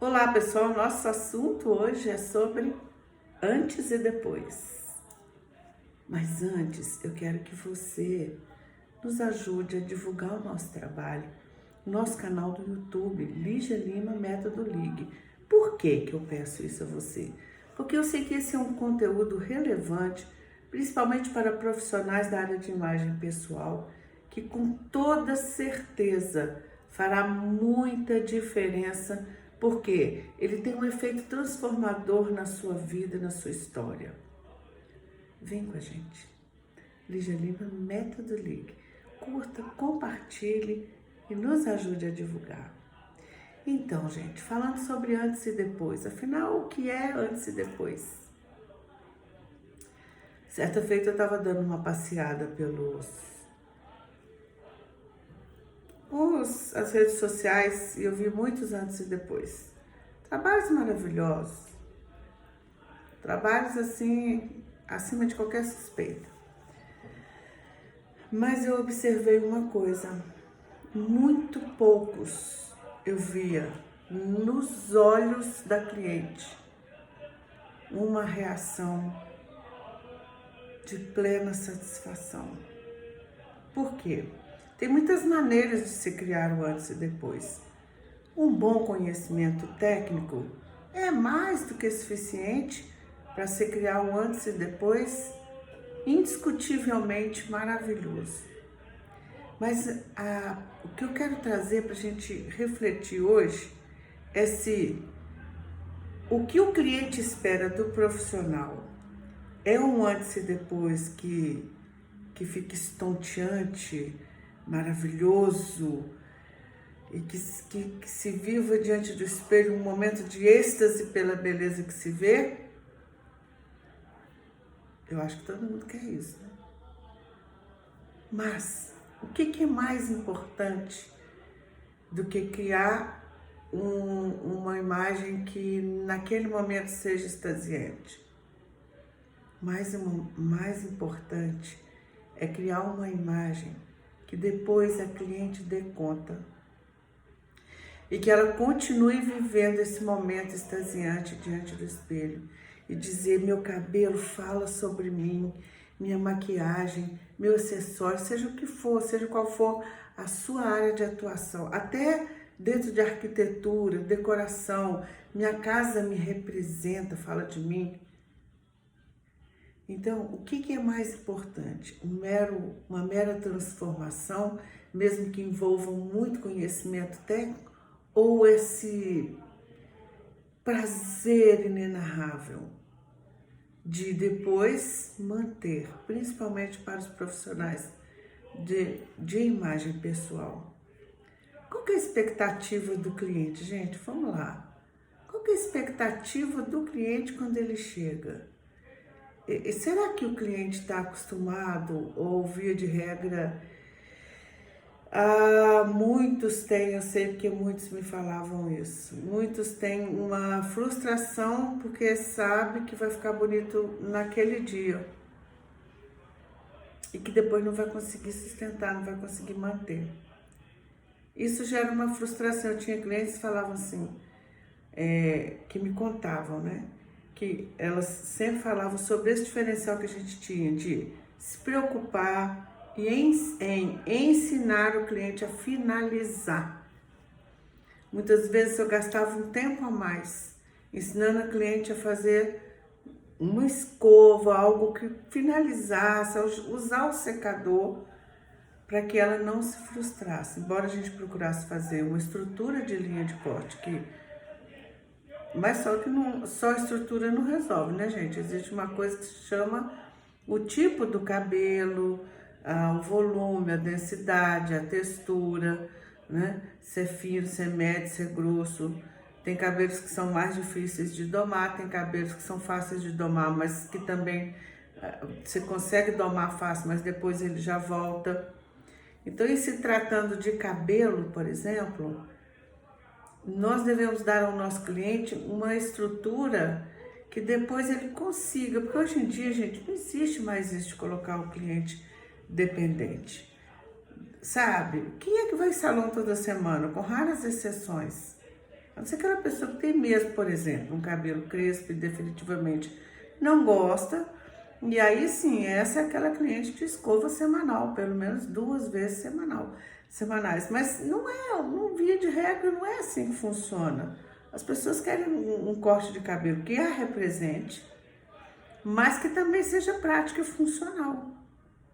Olá pessoal, nosso assunto hoje é sobre antes e depois. Mas antes eu quero que você nos ajude a divulgar o nosso trabalho, o nosso canal do YouTube, Lígia Lima Método Ligue. Por que eu peço isso a você? Porque eu sei que esse é um conteúdo relevante, principalmente para profissionais da área de imagem pessoal, que com toda certeza fará muita diferença, porque ele tem um efeito transformador na sua vida e na sua história. Vem com a gente. Lígia Lima Método Ligue. Curta, compartilhe e nos ajude a divulgar. Então, gente, falando sobre antes e depois, afinal, o que é antes e depois? Certa feita eu estava dando uma passeada as redes sociais e eu vi muitos antes e depois. Trabalhos maravilhosos, trabalhos assim, acima de qualquer suspeita. Mas eu observei uma coisa, muito poucos eu via nos olhos da cliente uma reação de plena satisfação. Por quê? Tem muitas maneiras de se criar o antes e depois. Um bom conhecimento técnico é mais do que suficiente para se criar o antes e depois indiscutivelmente maravilhoso. Mas o que eu quero trazer para a gente refletir hoje é se o que o cliente espera do profissional é um antes e depois que fica estonteante, maravilhoso, e que se viva diante do espelho um momento de êxtase pela beleza que se vê. Eu acho que todo mundo quer isso, né? Mas o que é mais importante do que criar uma imagem que naquele momento seja extasiante? Mais importante é criar uma imagem que depois a cliente dê conta e que ela continue vivendo esse momento extasiante diante do espelho e dizer: meu cabelo fala sobre mim, minha maquiagem, meu acessório, seja o que for, seja qual for a sua área de atuação, até dentro de arquitetura, decoração, minha casa me representa, fala de mim. Então, o que é mais importante? Uma mera transformação, mesmo que envolva muito conhecimento técnico, ou esse prazer inenarrável de depois manter, principalmente para os profissionais de imagem pessoal? Qual que é a expectativa do cliente? Gente, vamos lá. Qual que é a expectativa do cliente quando ele chega? E será que o cliente está acostumado, ou via de regra, muitos têm, eu sei porque muitos me falavam isso, muitos têm uma frustração porque sabe que vai ficar bonito naquele dia e que depois não vai conseguir sustentar, não vai conseguir manter. Isso gera uma frustração. Eu tinha clientes que falavam assim, que me contavam, né? Que elas sempre falavam sobre esse diferencial que a gente tinha de se preocupar e em ensinar o cliente a finalizar. Muitas vezes eu gastava um tempo a mais ensinando a cliente a fazer uma escova, algo que finalizasse, usar o secador para que ela não se frustrasse. Embora a gente procurasse fazer uma estrutura de linha de corte mas só que só a estrutura não resolve, né, gente? Existe uma coisa que se chama o tipo do cabelo, o volume, a densidade, a textura, né? Se é fino, se é médio, se é grosso. Tem cabelos que são mais difíceis de domar, tem cabelos que são fáceis de domar, mas que também você consegue domar fácil, mas depois ele já volta. Então, em se tratando de cabelo, por exemplo, nós devemos dar ao nosso cliente uma estrutura que depois ele consiga, porque hoje em dia, gente, não existe mais isso de colocar o cliente dependente. Sabe, quem é que vai em salão toda semana? Com raras exceções. A não ser aquela pessoa que tem mesmo, por exemplo, um cabelo crespo e definitivamente não gosta. E aí sim, essa é aquela cliente de escova semanal, pelo menos 2 vezes semanais. Mas não é, não via de regra, não é assim que funciona. As pessoas querem um corte de cabelo que a represente, mas que também seja prático e funcional.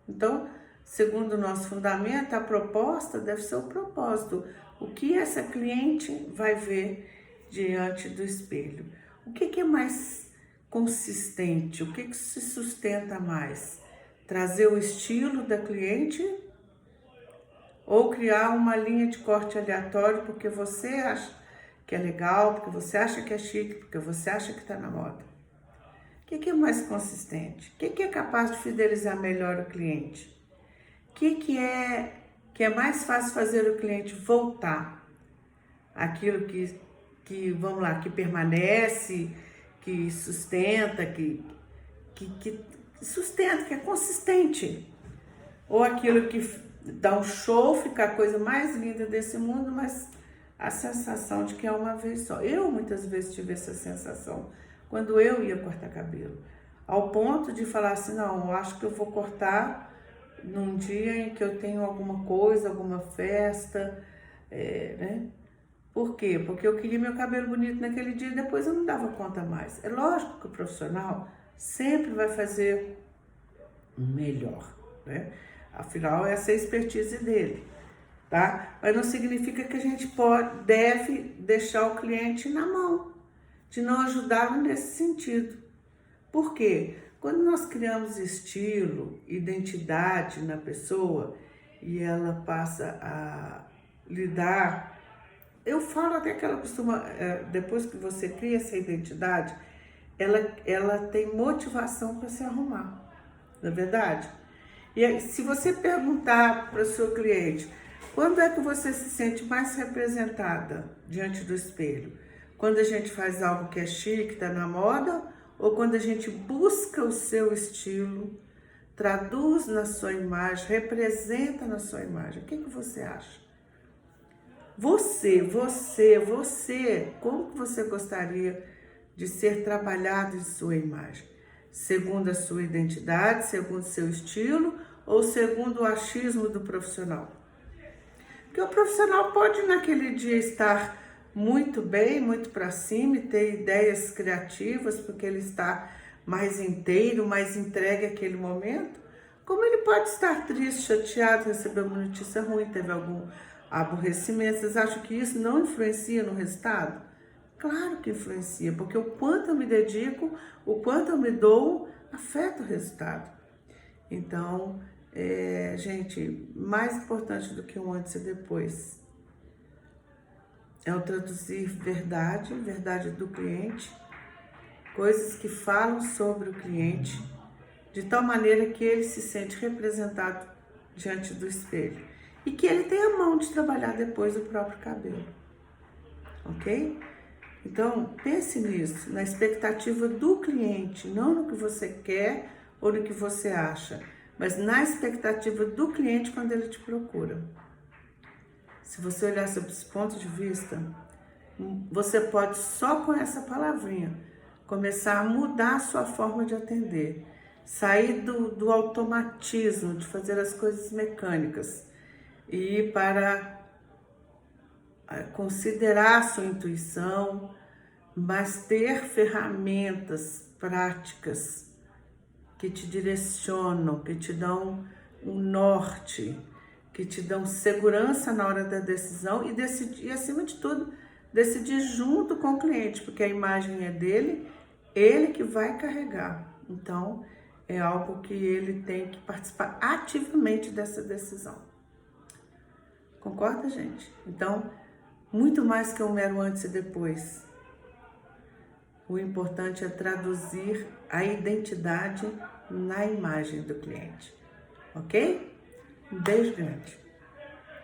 Então, segundo o nosso fundamento, a proposta deve ser o propósito. O que essa cliente vai ver diante do espelho? O que é mais consistente? O que se sustenta mais? Trazer o estilo da cliente ou criar uma linha de corte aleatório porque você acha que é legal, porque você acha que é chique, porque você acha que está na moda? O que é mais consistente? O que é capaz de fidelizar melhor o cliente? O que é mais fácil fazer o cliente voltar? Aquilo que vamos lá, que permanece, que sustenta, que sustenta, que é consistente. Ou aquilo que dá um show, fica a coisa mais linda desse mundo, mas a sensação de que é uma vez só. Eu muitas vezes tive essa sensação quando eu ia cortar cabelo, ao ponto de falar assim, não, eu acho que eu vou cortar num dia em que eu tenho alguma coisa, alguma festa, né? Por quê? Porque eu queria meu cabelo bonito naquele dia e depois eu não dava conta mais. É lógico que o profissional sempre vai fazer melhor, né? Afinal, essa é a expertise dele, tá? Mas não significa que a gente deve deixar o cliente na mão, de não ajudá-lo nesse sentido. Por quê? Quando nós criamos estilo, identidade na pessoa e ela passa a lidar, eu falo até que ela costuma, depois que você cria essa identidade, ela tem motivação para se arrumar, não é verdade? E aí, se você perguntar para o seu cliente, quando é que você se sente mais representada diante do espelho? Quando a gente faz algo que é chique, está na moda, ou quando a gente busca o seu estilo, traduz na sua imagem, representa na sua imagem? O que você acha? Você, como que você gostaria de ser trabalhado em sua imagem? Segundo a sua identidade, segundo o seu estilo ou segundo o achismo do profissional? Porque o profissional pode naquele dia estar muito bem, muito para cima e ter ideias criativas porque ele está mais inteiro, mais entregue àquele momento, como ele pode estar triste, chateado, receber uma notícia ruim, teve algum aborrecimento. Vocês acham que isso não influencia no resultado? Claro que influencia, porque o quanto eu me dedico, o quanto eu me dou, afeta o resultado. Então, gente, mais importante do que um antes e depois é o traduzir verdade do cliente, coisas que falam sobre o cliente, de tal maneira que ele se sente representado diante do espelho e que ele tenha a mão de trabalhar depois o próprio cabelo, ok? Então, pense nisso, na expectativa do cliente, não no que você quer ou no que você acha, mas na expectativa do cliente quando ele te procura. Se você olhar sob esse ponto de vista, você pode só com essa palavrinha começar a mudar a sua forma de atender, sair do automatismo de fazer as coisas mecânicas e ir para considerar a sua intuição, mas ter ferramentas práticas que te direcionam, que te dão um norte, que te dão segurança na hora da decisão e decidir, e acima de tudo, decidir junto com o cliente, porque a imagem é dele, ele que vai carregar. Então, é algo que ele tem que participar ativamente dessa decisão. Concorda, gente? Então, muito mais que um mero antes e depois. O importante é traduzir a identidade na imagem do cliente. Ok? Um beijo grande.